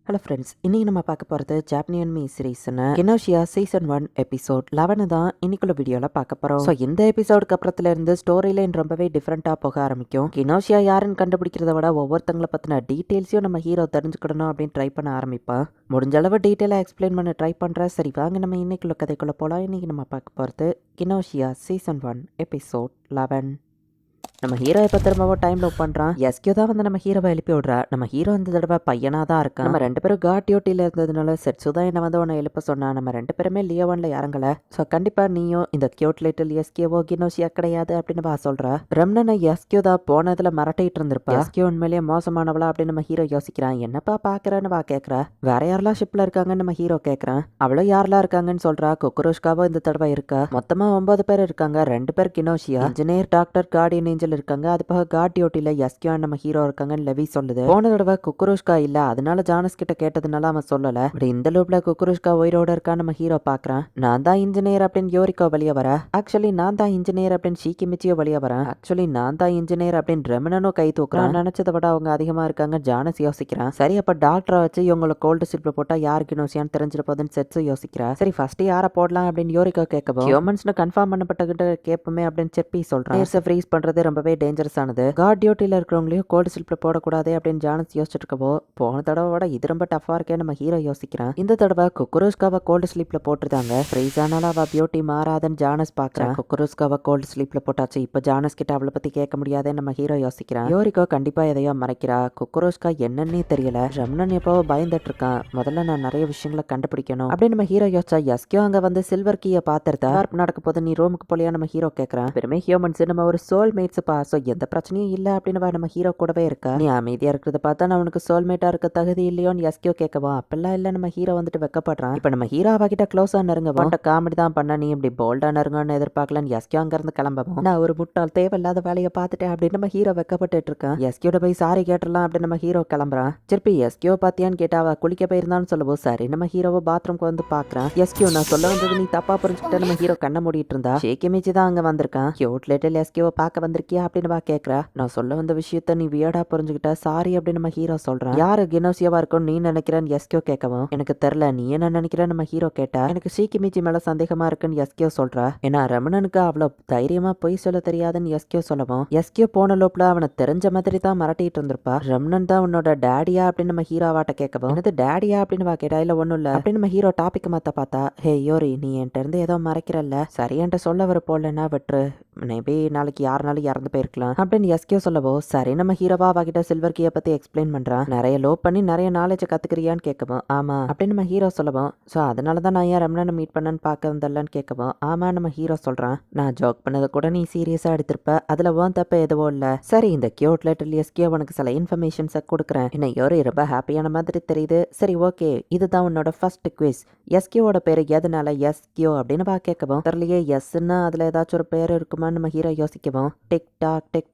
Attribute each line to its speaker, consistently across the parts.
Speaker 1: Hello friends, இன்னைக்கு நம்ம பார்க்க போகிறது ஜாப்பனியன் மீ சீரீஸ்னு கினோஷியா சீசன் 1 எபிசோட் 11 தான் இன்னைக்குள்ள வீடியோவில் பார்க்க போகிறோம். ஸோ இந்த எபிசோடுக்கு அப்புறத்துல இருந்து ஸ்டோரி லைன் ரொம்பவே டிஃப்ரெண்ட்டாக போக ஆரம்பிக்கும். கினோஷியா யாருன்னு கண்டுபிடிக்கிறத விட ஒவ்வொருத்தங்களை பற்றின டீட்டெயில்ஸையும் நம்ம ஹீரோ தெரிஞ்சுக்கிடணும் அப்படின்னு ட்ரை பண்ண ஆரம்பிப்பான். முடிஞ்ச அளவு டீட்டெயிலாக எக்ஸ்பிளைன் பண்ண ட்ரை பண்ணுறேன். சரி வாங்க நம்ம இன்னைக்குள்ள கதைக்குள்ள போகலாம். இன்னைக்கு நம்ம பார்க்க போகிறது கினோஷியா சீசன் 1 எபிசோட் 11. நம்ம ஹீரோ இப்போ திரும்பவும் டைம் லோப் பண்ணுறான். எஸ்கியூ தான் வந்து நம்ம ஹீரோவை எழுப்பி விடுறா. நம்ம ஹீரோ இந்த தடவை பையனாக தான் இருக்கான். நம்ம ரெண்டு பேரும் காட் டியூட்டியில் இருந்ததுனால செட்ஸு தான் என்ன வந்து உன்னை எழுப்ப சொன்னா. நம்ம ரெண்டு பேருமே லியோ 1ல இறங்கல. ஸோ கண்டிப்பாக நீயும் இந்த கியூட் லிட்டில் எஸ்கியூவோ கினோஷியா கிடையாது அப்படின்னு சொல்கிறா. ரெம்னனை எஸ்கியூ தான் போனதில் மிரட்டிட்டு இருந்திருப்பா. எஸ்கியூ உண்மையிலேயே மோசமானவளா அப்படின்னு நம்ம ஹீரோ யோசிக்கிறான். என்னப்பா பார்க்குறேன்னு கேட்குறா. வேற யாரெல்லாம் ஷிப்பில் இருக்காங்கன்னு நம்ம ஹீரோ கேட்குறான். அவ்வளோ யாரெல்லாம் இருக்காங்கன்னு சொல்கிறா. குக்குரோஷ்காவோ இந்த தடவை இருக்கா. மொத்தமாக 9 பேர் இருக்காங்க. 2 பேர் கினோஷியா, இன்ஜினியர், டாக்டர், கார்டியன் ஏஞ்சல் இருக்காங்க. அது போக காட் டியூட்டில எஸ்கியூ நம்ம ஹீரோ இருக்காங்கன்னு லெவி சொல்லுது. போன தடவை குக்குரோஷ்கா இல்ல, அதனால ஜானஸ் கிட்ட கேட்டதுனால அவன் சொல்லல. பட் இந்த லூப்ல குக்குரோஷ்கா உயிரோட இருக்கா நம்ம ஹீரோ பாக்குறான். நான் தான் இன்ஜினியர் அப்படின்னு யோரிக்கோ வெளியே வர. ஆக்சுவலி நான் தான் இன்ஜினியர் அப்படின்னு ஷீக்கிமிச்சியோ வெளியே வரேன். ஆக்சுவலி நான் தான் இன்ஜினியர் அப்படின்னு ரெமனனும் கை தூக்குறான். நினைச்சதை விட அவங்க அதிகமா இருக்காங்க ஜானஸ் யோசிக்கிறான். சரி அப்ப டாக்டரை வச்சு இவங்களை கோல்டு ஷிப்ல போட்டா யாரு கினோஷியான்னு தெரிஞ்சிட போதுன்னு செட்ஸு யோசிக்கிறா. சரி ஃபர்ஸ்ட் யாரை போடலாம் அப்படின்னு யோரிக்கோ கேட்கவும் ஹியூமன்ஸ்னு கன்ஃபார்ம் பண்ணப்பட்ட கேட்போமே அப்படின்னு செப்பி சொல்றான். ஃப்ரீஸ் பண்றது ரொம்பவே டேஞ்சரஸ் ஆனது. காட் டியூட்டில இருக்கிறவங்களையும் கோல்டு ஸ்லிப்ல போடக்கூடாது அப்படின்னு ஜானஸ் யோசிச்சுட்டு இருக்கவோ போன தடவை இது ரொம்ப டஃபா இருக்கே நம்ம ஹீரோ யோசிக்கிறான். இந்த தடவை குக்குரோஸ்காவை கோல்டு ஸ்லீப்ல போட்டுருந்தாங்க. ஃப்ரீஸ் ஆனாலும் அவ பியூட்டி மாறாதுன்னு ஜானஸ் பாக்குறான். குக்குரோஸ்காவை கோல்டு ஸ்லீப்ல போட்டாச்சு. இப்ப ஜானஸ் கிட்ட அவளை பத்தி கேட்க முடியாதுன்னு நம்ம ஹீரோ யோசிக்கிறான். யோரிக்கோ கண்டிப்பா எதையோ மறைக்கிறா. குக்குரோஸ்கா என்னன்னே தெரியல. ரம்னன் எப்போ பயந்துட்டு இருக்கான். முதல்ல நான் நிறைய விஷயங்களை கண்டுபிடிக்கணும் அப்படின்னு நம்ம ஹீரோ யோசிச்சா எஸ்கியூ அங்க வந்து சில்வர் கீயை பாத்துருந்தா நடக்க போது நீ ரூமுக்கு போலியா நம்ம ஹீரோ கேட்கறான். பெருமை ஹியூமன்ஸ் நம்ம ஒரு சோல் மேட்ஸ் பா. சோ எந்த பிரச்சனையும் இல்ல அப்படின்னு நம்ம ஹீரோ கூடவே இருக்கா. நீ அமைதியா இருக்கிறத பார்த்தா நான் உனக்கு சோல்மேட்டா இருக்க தகுதி இல்லையோன்னு எஸ்கியூ கேட்கவா. அப்பெல்லாம் இல்ல நம்ம ஹீரோ வந்துட்டு வெக்கப்படுறான். இப்ப நம்ம ஹீரோ அவகிட்ட க்ளோஸா நெருங்கவா. காமெடி தான் பண்ண, நீ இப்படி போல்டா நெருங்கன்னு எதிர்பார்க்கலன்னு எஸ்கியூ அங்க இருந்து கிளம்பவும் நான் ஒரு முட்டாள் தேவையில்லாத வேலையை பார்த்துட்டேன் அப்படின்னு நம்ம ஹீரோ வெக்கப்பட்டு இருக்கான். எஸ்கியூட போய் சாரி கேட்டுடலாம் அப்படின்னு நம்ம ஹீரோ கிளம்புறான். திருப்பி எஸ்கியூ பாத்தியான்னு கேட்டா அவ குளிக்க போயிருந்தான்னு சொல்லவும் சரி நம்ம ஹீரோவை பாத்ரூம்க்கு வந்து பாக்குறான். எஸ்கியூ நான் சொல்ல வந்தது நீ தப்பா புரிஞ்சுக்கிட்ட நம்ம ஹீரோ கண்ண மூடிட்டு இருந்தா. ஷேக்கிமிச்சி தான் அங்க வந்திருக்கான். கியூட் லிட்டில் எஸ்கியூவை பார்க்க வந்திருக்கியா அப்படின்னு கேட்கறா. நான் சொல்ல வந்த விஷயத்த நீ வியர்டா புரிஞ்சுக்கிட்ட, சாரி அப்படின்னு நம்ம ஹீரோ சொல்றான். யாரு கினோஷியாவா இருக்கும் நீ நினைக்கிறேன்னு எஸ்கியூ கேட்கவும் எனக்கு தெரியல நீ என்ன நினைக்கிற நம்ம ஹீரோ கேட்டா. எனக்கு ஷீக்கிமிச்சி மேல சந்தேகமா இருக்குன்னு எஸ்கியூ சொல்றா. ஏன்னா ரமணனுக்கு அவ்வளவு தைரியமா பொய் சொல்ல தெரியாதுன்னு எஸ்கியூ சொல்லவும் எஸ்கியூ போன லோப்ல அவனை தெரிஞ்ச மாதிரி தான் மிரட்டிட்டு இருந்திருப்பா. ரமணன் தான் உன்னோட டேடியா அப்படின்னு நம்ம ஹீரோவாட்ட கேட்கவும் என்னது டேடியா அப்படின்னு கேட்டா. இல்ல ஒண்ணும் இல்ல அப்படின்னு நம்ம ஹீரோ டாபிக் மாத்த பார்த்தா. ஹே யோரி நீ என்கிட்ட இருந்து ஏதோ மறைக்கிறல்ல, சரி என்கிட்ட சொல்ல வர போலன்னா விட்டுரு, மேபி நாளைக்கு யாருனாலும் இறந்து போயிருக்கலாம் அப்படின்னு எஸ்கியூ சொல்லவோ சரி நம்ம ஹீரோவா அவகிட்ட சில்வர் கீயை பத்தி எக்ஸ்பிளைன் பண்றான். நிறைய லோப் பண்ணி நிறைய நாலேஜ் கத்துக்கிறியான்னு கேட்கவும் ஆமா அப்படின்னு நம்ம ஹீரோ சொல்லவும் சோ அதனாலதான் நான் ஏன் ரமணனை மீட் பண்ணன்னு பார்க்க வந்தல்லன்னு கேட்கவும் ஆமா நம்ம ஹீரோ சொல்றான். நான் ஜோக் பண்ணதை கூட நீ சீரியஸா எடுத்திருப்ப, அதுல உன் தப்ப எதுவும் இல்ல. சரி இந்த கியூட் லிட்டில் எஸ்கியூ உனக்கு சில இன்ஃபர்மேஷன்ஸை கொடுக்குறேன். என்ன யோரி ரொம்ப ஹாப்பியான மாதிரி தெரியுது. சரி ஓகே இதுதான் உன்னோட ஃபர்ஸ்ட் குவிஸ். எஸ்கியூவோட பேரு எதனால எஸ்கியூ அப்படின்னு கேட்கவும் தெரியலையே. எஸ்ன்னா அதுல ஏதாச்சும் ஒரு பேர் இருக்குமான்னு நம்ம ஹீரோ யோசிக்கவும் டிக்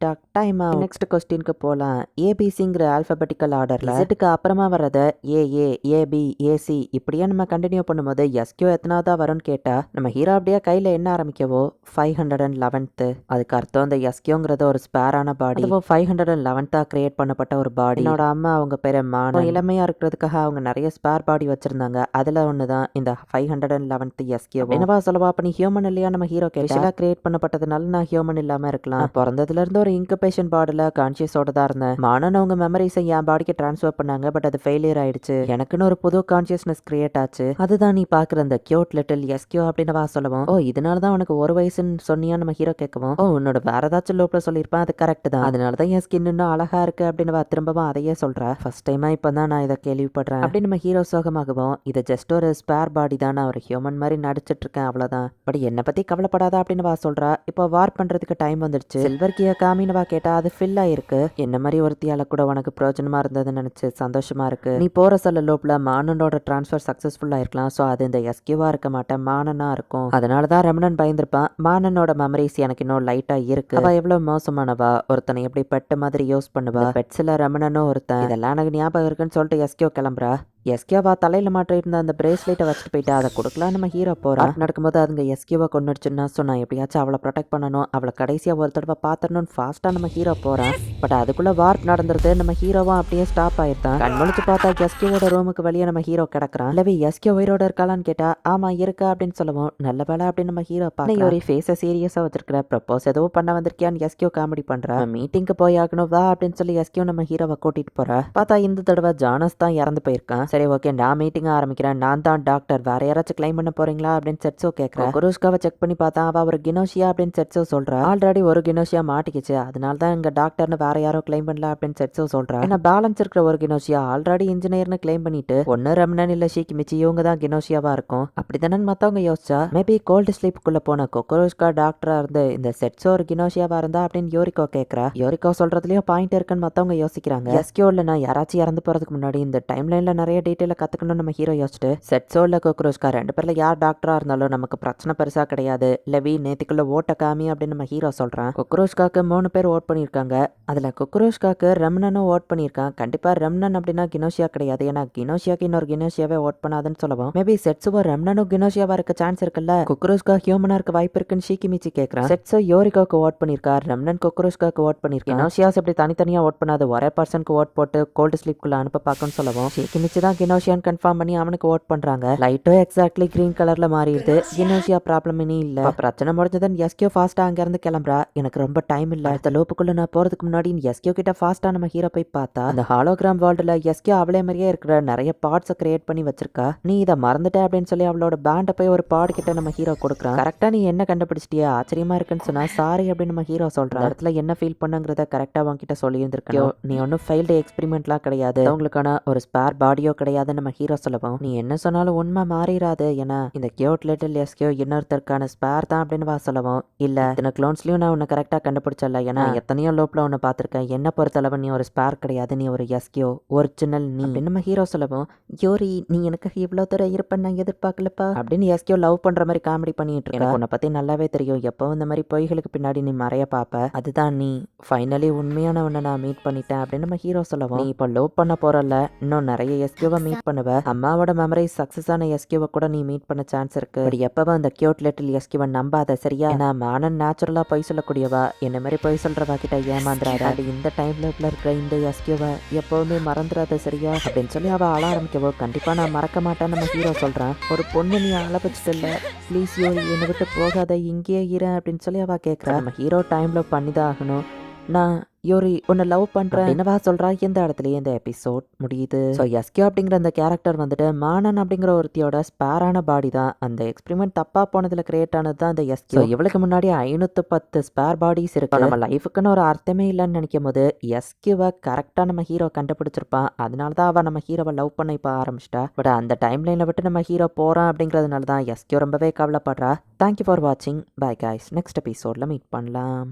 Speaker 1: டாக் டைம் ஆகும். நெக்ஸ்ட் கொஸ்டினுக்கு போலாம். ஏபிசிங்கிற ஆல்பபெட்டிக்கல் ஆர்டர்ல செட்டுக்கு அப்புறமா வர்றத ஏஏ ஏபி ஏசி இப்படியே நம்ம கண்டினியூ பண்ணும்போது எஸ்கியூ எத்தனாவதா வரும்னு கேட்டா நம்ம ஹீரோ அப்படியே கையில என்ன ஆரம்பிக்கவோ 511th. அதுக்கு அர்த்தம் அந்த எஸ்கியூங்கிறது ஒரு ஸ்பேரான பாடி. 511th கிரியேட் பண்ணப்பட்ட ஒரு பாடி. என்னோட அம்மா அவங்க பேரு மான இளமையா இருக்கிறதுக்காக அவங்க நிறைய ஸ்பேர் பாடி வச்சிருந்தாங்க. அதுல ஒண்ணுதான் இந்த 511th எஸ்கியூ. என்னவா சொல்லவா அப்ப நீ ஹியூமன் இல்லையா நம்ம ஹீரோ கேட்டா. கிரியேட் பண்ணப்பட்டதுனால நான் ஹியூமன் இல்லாம இருக்கலாம். பிறந்ததுல இருந்து ஒரு இன்குபேஷன் பாடில கான்சியஸோட தான் இருந்தேன். மானன் அவங்க மெமரிஸை என் பாடிக்கு டிரான்ஸ்ஃபர் பண்ணாங்க. பட் அது ஃபெயிலியர் ஆயிடுச்சு. எனக்குன்னு ஒரு புது கான்சியஸ்னஸ் கிரியேட் ஆச்சு. அதுதான் நீ பாக்குற அந்த கியூட் லிட்டில் எஸ்கியூ அப்படின்னு சொல்லவும் ஓ இதனாலதான் உனக்கு ஒரு வயசுன்னு சொன்னியா நம்ம ஹீரோ கேட்கவும் ஓ உன்னோட வேற ஏதாச்சும் லோப்ல சொல்லியிருப்பேன் அது கரெக்ட் தான். அதனாலதான் என் ஸ்கின் இன்னும் அழகா இருக்கு அப்படின்னு திரும்பவும் அதையே சொல்ற. ஃபர்ஸ்ட் டைமா இப்பதான் நான் இதை கேள்விப்படுறேன் அப்படின்னு நம்ம ஹீரோ சோகமாகவும் இது ஜஸ்ட் ஒரு ஸ்பேர் பாடி தான், நான் ஒரு ஹியூமன் மாதிரி நடிச்சிட்டு இருக்கேன் அவ்வளவுதான். பட் என்னை பத்தி கவலைப்படாத அப்படின்னு சொல்றா. இப்போ வார் பண்றதுக்கு டைம் வந்துடுச்சு. சில்வர் கீயை காமின்னு கேட்டா அது ஃபில் ஆயிருக்கு. என்ன மாதிரி ஒருத்தியால கூட உனக்கு பிரயோஜனமா இருந்ததுன்னு நினைச்சு சந்தோஷமா இருக்கு. நீ போற சில லோப்ல மானனோட டிரான்ஸ்ஃபர் சக்சஸ்ஃபுல்லா இருக்கலாம். சோ அது இந்த எஸ்கியூவா இருக்க மாட்டேன் மானனா இருக்கும். அதனாலதான் ரமணன் பயந்திருப்பான். மானனோட மெமரிஸ் எனக்கு இன்னும் லைட்டா இருக்கு. அவ எவ்வளவு மோசமானவா, ஒருத்தனை எப்படி பெட் மாதிரி யூஸ் பண்ணுவா. பெட்ஸ்ல ரமணனும் ஒருத்தன். இதெல்லாம் எனக்கு ஞாபகம் இருக்குன்னு சொல்லிட்டு எஸ்கியூ கிளம்புறா. எஸ்கேவா தலையில மாட்டிருந்த அந்த பிரேஸ்லெட்டை வச்சுட்டு போயிட்டு அதை கொடுக்கலாம் நம்ம ஹீரோ போறா. நடக்கும்போது அதுங்க எஸ்கேவா கொண்டுடுச்சுன்னா சொன்னா எப்படியாச்சும் அவளை ப்ரொடெக்ட் பண்ணணும், அவளை கடைசியா ஒரு தடவை பாத்திரணும்னு ஃபாஸ்டா நம்ம ஹீரோ போறான். பட் அதுக்குள்ள வார்ப் நடந்துருது. நம்ம ஹீரோவா அப்படியே ஸ்டாப் ஆயிருந்தான். கண்முழிச்சு பார்த்தா எஸ்கேவோட ரூமுக்கு வெளியே நம்ம ஹீரோ கிடக்குறான். இல்லவே எஸ்கே உயிரோட இருக்காளான்னு கேட்டா ஆமா இருக்கா அப்படின்னு சொல்லவும் நல்ல வேலை அப்படின்னு நம்ம ஹீரோ பார்க்க ஒரு ஃபேஸை சீரியஸா வச்சிருக்கிற ப்ரப்போஸ் ஏதோ பண்ண வந்திருக்கியான்னு எஸ்கே காமெடி பண்றா. மீட்டிங்க்கு போய் ஆகணும் வா அப்படின்னு சொல்லி எஸ்கே நம்ம ஹீரோவை கூட்டிட்டு போறா. பார்த்தா இந்த தடவை ஜானஸ் தான் இறந்து போயிருக்கான். சரி ஓகே நான் மீட்டிங் ஆரம்பிக்கிறேன், நான் தான் டாக்டர், வேற யாராச்சும் கிளைம் பண்ண போறீங்களா அப்படின்னு செட்ஸோ கேட்கறேன். குருஷ்காவை செக் பண்ணி பார்த்தா அவ ஒரு கினோஷியா அப்படின்னு செட்ஸோ சொல்றா. ஆல்ரெடி ஒரு கினோஷியா மாட்டிக்கிச்சு, அதனால தான் இங்க டாக்டர்னு வேற யாரோ கிளைம் பண்ணல அப்படின்னு செட்ஸோ சொல்றா. ஏன்னா பேலன்ஸ் இருக்கிற ஒரு கினோஷியா ஆல்ரெடி இன்ஜினியர்னு கிளைம் பண்ணிட்டு ஒன்னு ரெம்னன் இல்ல ஷீக்கிமிச்சி இவங்க தான் கினோஷியாவா இருக்கும் அப்படிதானே மத்தவங்க யோசிச்சா. மேபி கோல்டு ஸ்லீப்புக்குள்ள போன கொக்கரோஷ்கா டாக்டரா இருந்து இந்த செட்ஸோ ஒரு கினோஷியாவா இருந்தா அப்படின்னு யோரிக்கோ கேட்கறா. யோரிக்கோ சொல்றதுலயும் பாயிண்ட் இருக்குன்னு மத்தவங்க யோசிக்கிறாங்க. எஸ்கியோல நான் யாராச்சும் இறந்து போறதுக்கு முன்னாடி இந்த டைம் லைன்ல நிறைய டீட்டெயில கத்துக்கணும் நம்ம ஹீரோ யோசிச்சுட்டு செட்ஸோ இல்ல கொக்கரோஷ்கா ரெண்டு பேர்ல யார் டாக்டரா இருந்தாலும் நமக்கு பிரச்சனை பெருசா கிடையாது, லெவி நேத்துக்குள்ள ஓட்ட காமி அப்படின்னு நம்ம ஹீரோ சொல்றான். கொக்கரோஷ்காக்கு 3 பேர் ஓட் பண்ணிருக்காங்க. அதுல கொக்கரோஷ்காக்கு ரெம்னனும் ஓட் பண்ணிருக்கான். கண்டிப்பா ரெம்னன் அப்படின்னா கினோஷியா கிடையாது, ஏன்னா கினோஷியாக்கு இன்னொரு கினோஷியாவே ஓட் பண்ணாதுன்னு சொல்லவும் மேபி செட்ஸுவோ ரெம்னனும் கினோஷியாவா இருக்க சான்ஸ் இருக்குல்ல, கொக்கரோஷ்கா ஹியூமனா இருக்க வாய்ப்பு இருக்குன்னு ஷீக்கிமிச்சி கேட்கறான். செட்ஸோ யோரிகாவுக்கு ஓட் பண்ணிருக்கா, ரெம்னன் கொக்கரோஷ்காக்கு ஓட் பண்ணிருக்கா. கினோஷியாஸ் இப்படி தனித்தனியா ஓட் பண்ணாது, ஒரே பர்சனுக்கு ஓட் போட்டு கோல்டு ஸ்லீப்குள்ள அனுப்ப பார்க்கணும்னு சொல்லவும் ஷீக்கிமிச்சி தான் கினோஷியான்னு கன்ஃபார்ம் பண்ணி அவனுக்கு ஓட் பண்றாங்க. லைட்டோ எக்ஸாக்ட்லி கிரீன் கலர்ல மாறிடுது. கினோஷியா ப்ராப்ளம் இனி இல்ல. பிரச்சனை முடிஞ்சதுன்னு எஸ்கியோ ஃபாஸ்டா அங்க இருந்து கிளம்புறா. எனக்கு ரொம்ப டைம் இல்ல, அடுத்த லூப்புக்குள்ள நான் போறதுக்கு முன்னாடி எஸ்கியோ கிட்ட ஃபாஸ்டா நம்ம ஹீரோ போய் பார்த்தா அந்த ஹாலோகிராம் வேர்ல்டுல எஸ்கியோ அவளே மாதிரியே இருக்கிற நிறைய பார்ட்ஸை கிரியேட் பண்ணி வச்சிருக்கா. நீ இதை மறந்துட்ட அப்படின்னு சொல்லி அவளோட பேண்டை போய் ஒரு பாட் கிட்ட நம்ம ஹீரோ கொடுக்குறான். கரெக்டா நீ என்ன கண்டுபிடிச்சிட்டியா, ஆச்சரியமா இருக்குன்னு சொன்னா சாரி அப்படின்னு நம்ம ஹீரோ சொல்றான். இடத்துல என்ன ஃபீல் பண்ணுங்கிறத கரெக்டா உன்கிட்ட சொல்லி இருந்திருக்கோம். நீ ஒன்னும் ஃபெயில்டு எக்ஸ்பெரிமெண்ட்லாம் கிடையாது, உங்களுக்கான ஒரு ஸ்பேர் பாடியோ கிடையாது நம்ம ஹீரோ சொல்லவும் நீ என்ன சொன்னாலும் உண்மை மாறிடாது, ஏன்னா இந்த கியூட் லிட்டில் எஸ்கியோ இன்னொருத்தருக்கான ஸ்பேர் தான் அப்படின்னு வா சொல்லவும் இல்ல இத்தனை க்ளோன்ஸ்லயும் நான் உன்னை கரெக்டா கண்டுபிடிச்சல, ஏன்னா எத்தனையோ லோப்ல ஒன்னு பார்த்திருக்கேன், என்ன பொறுத்தளவு நீ ஒரு ஸ்பேர் கிடையாது, நீ ஒரு எஸ்கியோ ஒரிஜினல் நீ அப்படின்னு நம்ம ஹீரோ சொல்லவும் யோரி நீ எனக்கு இவ்வளவு தூரம் இருப்பேன்னு நான் எதிர்பார்க்கலப்பா அப்படின்னு எஸ்கியோ லவ் பண்ற மாதிரி காமெடி பண்ணிட்டு இருக்க. உன்னை பத்தி நல்லாவே தெரியும், எப்பவும் இந்த மாதிரி பொய்களுக்கு பின்னாடி நீ மறைய பாப்ப, அதுதான் நீ ஃபைனலி உண்மையான உன்னை நான் மீட் பண்ணிட்டேன் அப்படின்னு நம்ம ஹீரோ சொல்லவும் நீ இப்போ லவ் பண்ண போறல, இன்னும் நிறைய எஸ்கியோவை மீட் பண்ணுவ, அம்மாவோட மெமரி சக்சஸ் ஆன எஸ்கியோவை கூட நீ மீட் பண்ண சான்ஸ் இருக்கு. பட் எப்பவும் அந்த கியூட் லிட்டில் எஸ்கியோவை நம்பாத சரியா, ஏன்னா மானன் நேச்சுரலா பொய் சொல்லக்கூடியவா, என்ன மாதிரி பொய் சொல்றவா கிட்ட ஏமாந்துறாரு, அது இந்த டைம் லூப்ல இருக்கிற இந்த எஸ்கியோவை எப்பவுமே மறந்துடாத சரியா அப்படின்னு சொல்லி அவ அழ ஆரம்பிக்கவோ கண்டிப்பா நான் மறக்க மாட்டேன்னு நம்ம ஹீரோ சொல்றான். ஒரு பொண்ணு நீ அழ வச்சுட்டு இல்ல, ப்ளீஸ் யோரி என்னை விட்டு போகாத இங்கேயே இரு அப்படின்னு சொல்லி அவ கேட்கறா. நம்ம ஹீரோ டைம்ல பண்ணிதான் ஆகணும், நான் யோரி உன்னை லவ் பண்றேன் என்னவா சொல்றா. இந்த இடத்துலயே இந்த எபிசோட் முடியுது. ஸோ எஸ்கே அப்படிங்கிற அந்த கேரக்டர் வந்துட்டு மானன் அப்படிங்கிற ஒருத்தியோட ஸ்பேரான பாடி தான், அந்த எக்ஸ்பெரிமெண்ட் தப்பா போனதுல கிரியேட் ஆனது தான் இந்த எஸ்கே. இவளுக்கு முன்னாடி 510 ஸ்பேர் பாடிஸ் இருக்கு, நம்ம லைஃபுக்குன்னு ஒரு அர்த்தமே இல்லைன்னு நினைக்கும் போது எஸ்கேவை கரெக்டா நம்ம ஹீரோ கண்டுபிடிச்சிருப்பான், அதனால தான் அவ நம்ம ஹீரோவை லவ் பண்ண இப்ப ஆரம்பிச்சிட்டா. பட் அந்த டைம் லைன்ல விட்டு நம்ம ஹீரோ போறான் அப்படிங்கிறதுனால தான் எஸ்கே ரொம்பவே கவலைப்படுறா. தேங்க்யூ ஃபார் வாட்சிங், பை கைஸ், நெக்ஸ்ட் எபிசோட்ல மீட் பண்ணலாம்.